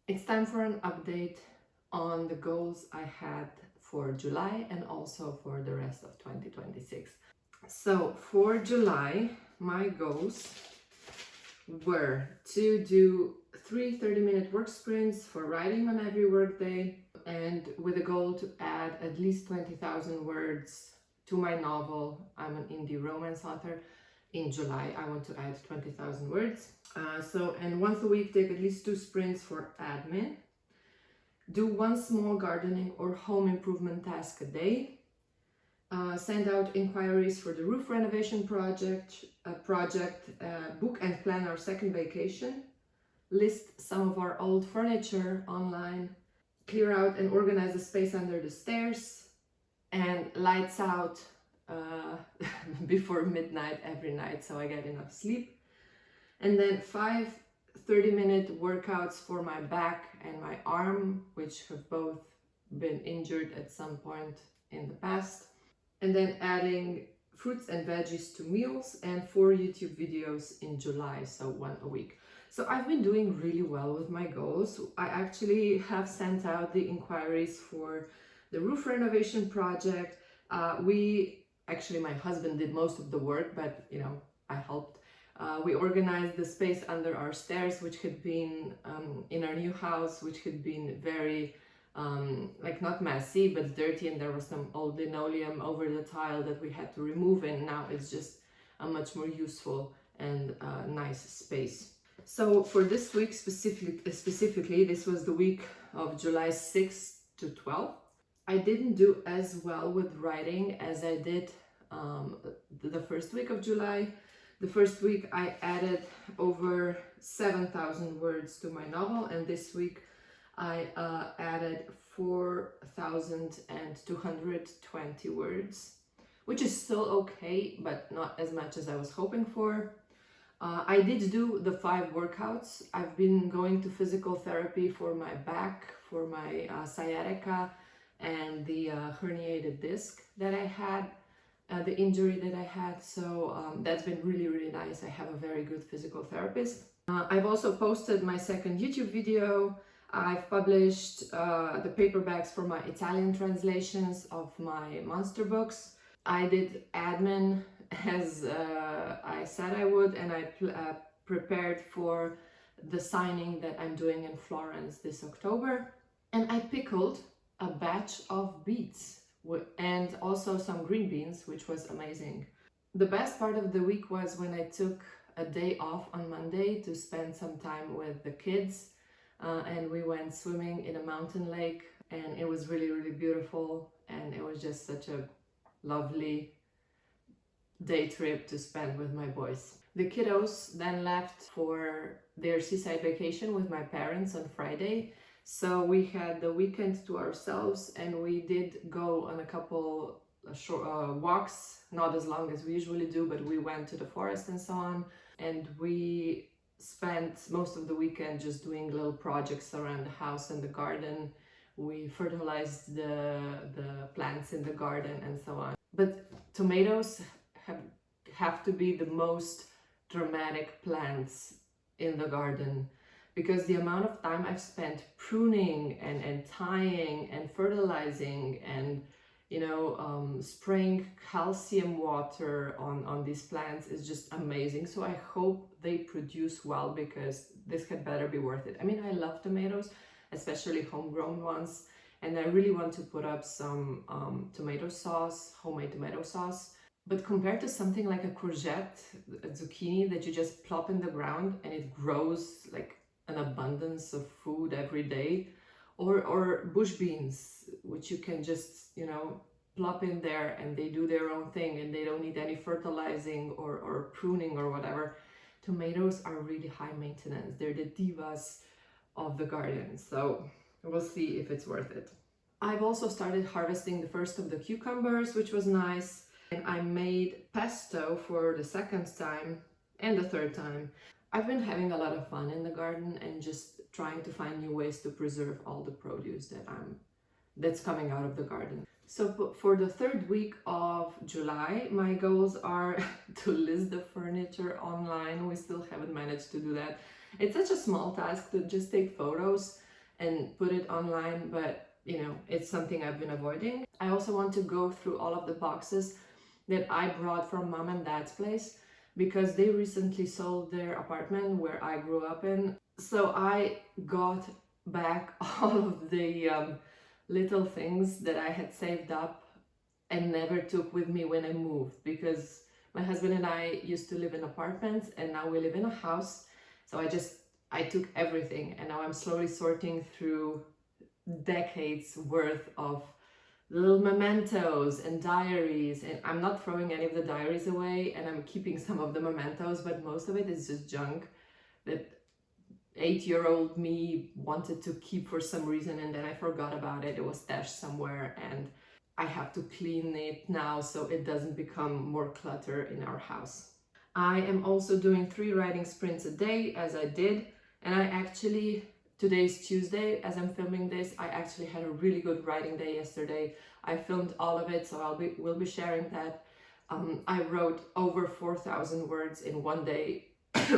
It's time for an update on the goals I had for July and also for the rest of 2026. So for July, my goals were to do 3 30-minute work sprints for writing on every workday, and with a goal to add at least 20,000 words to my novel. I'm an indie romance author. In July, I want to add 20,000 words. And once a week, take at least 2 sprints for admin. Do 1 small gardening or home improvement task a day. Send out inquiries for the roof renovation project, book and plan our second vacation. List some of our old furniture online. Clear out and organize the space under the stairs. And lights out before midnight every night so I get enough sleep. And then 5 30-minute workouts for my back and my arm, which have both been injured at some point in the past. And then adding fruits and veggies to meals, and 4 YouTube videos in July, so 1 a week. So I've been doing really well with my goals. I actually have sent out the inquiries for the roof renovation project. Actually, my husband did most of the work, but I helped. We organized the space under our stairs, which had been in our new house, which had been very not messy, but dirty, and there was some old linoleum over the tile that we had to remove, and now it's just a much more useful and nice space. So for this week specifically, this was the week of July 6th to 12th. I didn't do as well with writing as I did the first week of July. The first week I added over 7,000 words to my novel, and this week I added 4,220 words, which is still okay, but not as much as I was hoping for. I did do the 5 workouts. I've been going to physical therapy for my back, for my sciatica, and the herniated disc that I had, the injury that I had. So that's been really, really nice. I have a very good physical therapist. I've also posted my second YouTube video. I've published the paperbacks for my Italian translations of my monster books. I did admin as I said I would, and I prepared for the signing that I'm doing in Florence this October. And I pickled a batch of beets and also some green beans, which was amazing. The best part of the week was when I took a day off on Monday to spend some time with the kids, and we went swimming in a mountain lake, and it was really, really beautiful, and it was just such a lovely day trip to spend with my boys. The kiddos then left for their seaside vacation with my parents on Friday. So we had the weekend to ourselves, and we did go on a couple short walks, not as long as we usually do, but we went to the forest and so on. And we spent most of the weekend just doing little projects around the house and the garden. We fertilized the plants in the garden and so on. But tomatoes have to be the most dramatic plants in the garden, because the amount of time I've spent pruning and tying and fertilizing and spraying calcium water on these plants is just amazing. So I hope they produce well, because this had better be worth it. I mean, I love tomatoes, especially homegrown ones, and I really want to put up some tomato sauce, homemade tomato sauce. But compared to something like a courgette, a zucchini that you just plop in the ground and it grows like an abundance of food every day, or bush beans, which you can just, plop in there and they do their own thing and they don't need any fertilizing or pruning or whatever. Tomatoes are really high maintenance. They're the divas of the garden. So we'll see if it's worth it. I've also started harvesting the first of the cucumbers, which was nice. And I made pesto for the second time and the third time. I've been having a lot of fun in the garden and just trying to find new ways to preserve all the produce that's coming out of the garden. So for the 3rd week of July, my goals are to list the furniture online. We still haven't managed to do that. It's such a small task to just take photos. and put it online, but you know, it's something I've been avoiding. I also want to go through all of the boxes that I brought from mom and dad's place, because they recently sold their apartment where I grew up in. So I got back all of the little things that I had saved up and never took with me when I moved, because my husband and I used to live in apartments and now we live in a house. So I took everything, and now I'm slowly sorting through decades worth of little mementos and diaries, and I'm not throwing any of the diaries away, and I'm keeping some of the mementos, but most of it is just junk that 8-year-old me wanted to keep for some reason, and then I forgot about it. It was stashed somewhere, and I have to clean it now so it doesn't become more clutter in our house. I am also doing 3 writing sprints a day, as I did, and I actually, today's Tuesday, as I'm filming this, I actually had a really good writing day yesterday. I filmed all of it, so we'll be sharing that. I wrote over 4,000 words in one day,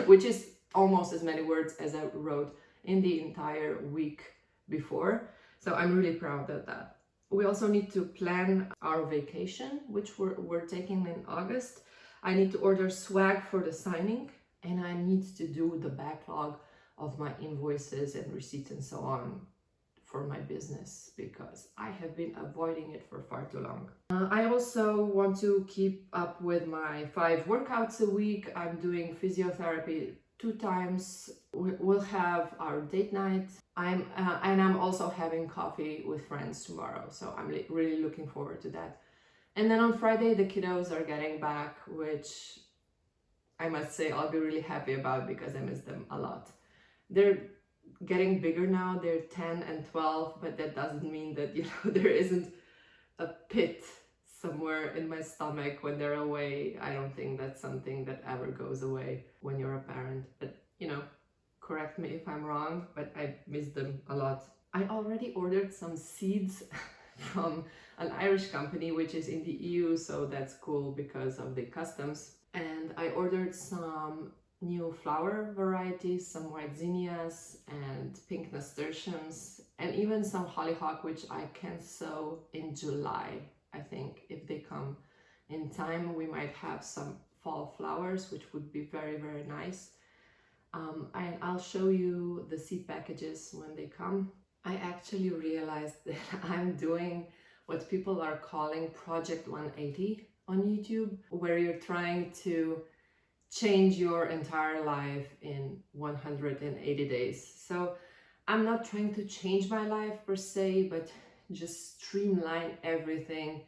which is almost as many words as I wrote in the entire week before. So I'm really proud of that. We also need to plan our vacation, which we're taking in August. I need to order swag for the signing, and I need to do the backlog of my invoices and receipts and so on for my business, because I have been avoiding it for far too long. I also want to keep up with my 5 workouts a week. I'm doing physiotherapy 2 times. We'll have our date night. I'm also having coffee with friends tomorrow, so I'm really looking forward to that. And then on Friday, the kiddos are getting back, which I must say I'll be really happy about, because I miss them a lot. They're getting bigger now, they're 10 and 12, but that doesn't mean that, you know, there isn't a pit somewhere in my stomach when they're away. I don't think that's something that ever goes away when you're a parent, but you know, correct me if I'm wrong, but I miss them a lot. I already ordered some seeds from an Irish company which is in the EU, so that's cool because of the customs. And I ordered some new flower varieties, some white zinnias and pink nasturtiums, and even some hollyhock, which I can sow in July. I think if they come in time, we might have some fall flowers, which would be very, very nice. And I'll show you the seed packages when they come. I actually realized that I'm doing what people are calling Project 180 on YouTube, where you're trying to change your entire life in 180 days. So I'm not trying to change my life per se, but just streamline everything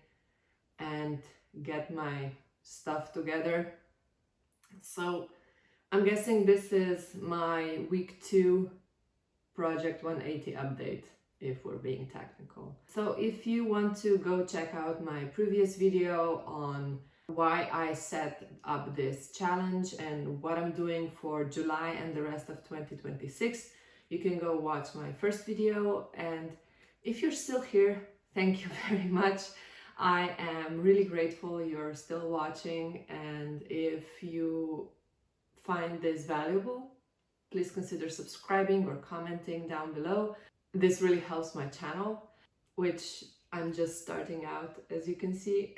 and get my stuff together. So I'm guessing this is my week 2 Project 180 update, if we're being technical. So if you want to go check out my previous video on why I set up this challenge and what I'm doing for July and the rest of 2026, you can go watch my first video. And if you're still here, thank you very much. I am really grateful you're still watching, and if you find this valuable, please consider subscribing or commenting down below. This really helps my channel, which I'm just starting out, as you can see.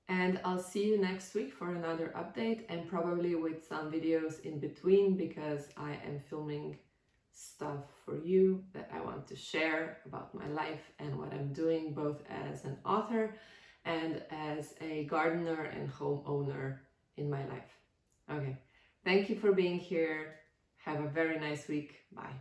And I'll see you next week for another update, and probably with some videos in between, because I am filming stuff for you that I want to share about my life and what I'm doing, both as an author and as a gardener and homeowner in my life. Okay, thank you for being here. Have a very nice week. Bye.